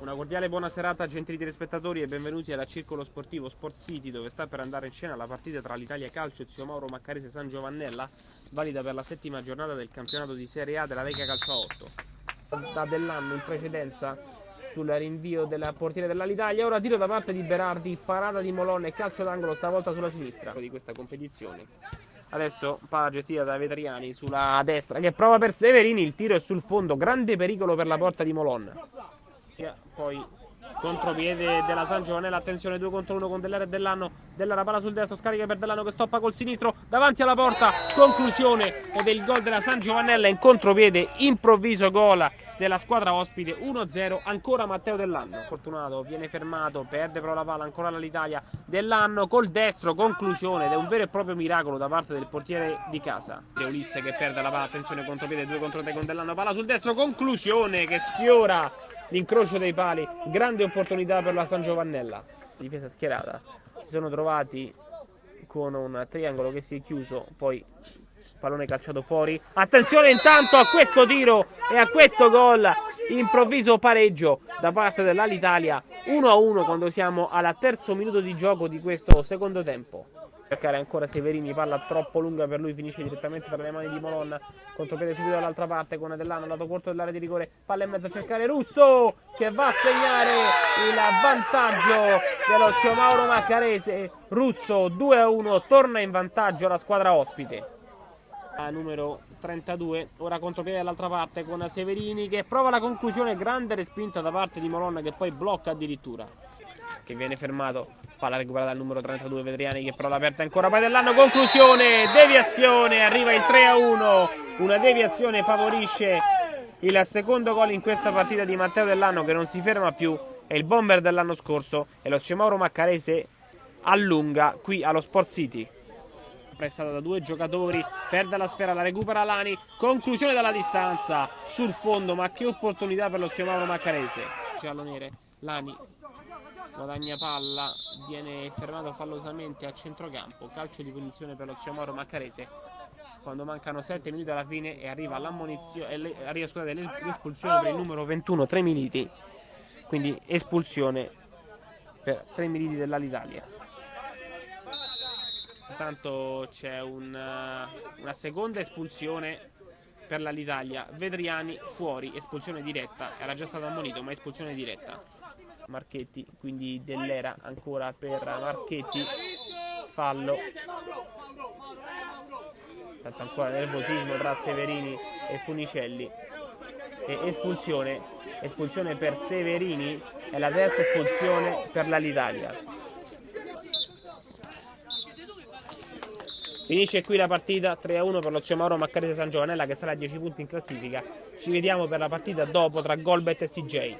Una cordiale buona serata, gentili telespettatori, e benvenuti alla Circolo Sportivo Sport City, dove sta per andare in scena la partita tra l'Italia Calcio e Zio Mauro Maccarese San Giovannella, valida per la settima giornata del campionato di Serie A della Lega Calcio a 8. Da dell'anno in precedenza sul rinvio del portiere dell'Alitalia, ora tiro da parte di Berardi, parata di Molon e calcio d'angolo stavolta sulla sinistra di questa competizione. Adesso palla gestita da Vetriani sulla destra che prova per Severini, il tiro è sul fondo, grande pericolo per la porta di Molon. Poi contropiede della San Giovannella, attenzione 2 contro 1 con Dell'Era e Dell'Anno. Dell'Era palla sul destro, scarica per Dell'Anno che stoppa col sinistro davanti alla porta, conclusione ed è il gol della San Giovannella in contropiede, improvviso gol della squadra ospite, 1-0, ancora Matteo Dell'Anno. Fortunato viene fermato, perde però la palla, ancora l'Italia. Dell'Anno col destro, conclusione ed è un vero e proprio miracolo da parte del portiere di casa. De Ulisse che perde la palla, attenzione contropiede 2 contro 3 con Dell'Anno, palla sul destro, conclusione che sfiora l'incrocio dei pali, grande opportunità per la San Giovannella. Difesa schierata, si sono trovati con un triangolo che si è chiuso, poi pallone calciato fuori, attenzione intanto a questo tiro e a questo gol, improvviso pareggio da parte dell'Alitalia, 1-1 quando siamo al terzo minuto di gioco di questo secondo tempo. Cercare ancora Severini, palla troppo lunga per lui, finisce direttamente tra le mani di Molon, contropiede subito dall'altra parte con Dell'Anno, lato corto dell'area di rigore, palla in mezzo a cercare Russo che va a segnare il vantaggio dello Zio Mauro Maccarese. Russo 2-1, torna in vantaggio la squadra ospite. Numero 32, ora contropiede dall'altra parte con Severini che prova la conclusione, grande respinta da parte di Molon che poi blocca addirittura, che viene fermato, palla recuperata dal numero 32 Vetriani che però l'aperta ancora, poi Dell'Anno, conclusione, deviazione, arriva il 3-1, una deviazione favorisce il secondo gol in questa partita di Matteo Dell'Anno che non si ferma più, è il bomber dell'anno scorso e lo Zio Mauro Maccarese allunga qui allo Sport City. Prestata da due giocatori, perde la sfera, la recupera Lani, conclusione dalla distanza sul fondo, ma che opportunità per lo Zio Mauro Maccarese. Giallonere, Lani guadagna palla, viene fermato fallosamente a centrocampo, calcio di punizione per lo Zio Mauro Maccarese quando mancano 7 minuti alla fine e arriva l'ammonizione, l'espulsione per il numero 21 Tremiliti, quindi espulsione per Tremiliti dell'Alitalia. Intanto c'è una seconda espulsione per l'Alitalia, Vetriani fuori, espulsione diretta, era già stato ammonito ma espulsione diretta. Marchetti, quindi Dell'Era ancora per Marchetti, fallo. Intanto ancora nervosismo tra Severini e Funicelli e espulsione per Severini, è la terza espulsione per l'Alitalia. Finisce qui la partita, 3-1 per lo Zio Mauro Maccarese San Giovannella che sarà a 10 punti in classifica. Ci vediamo per la partita dopo tra Golbet e CJ.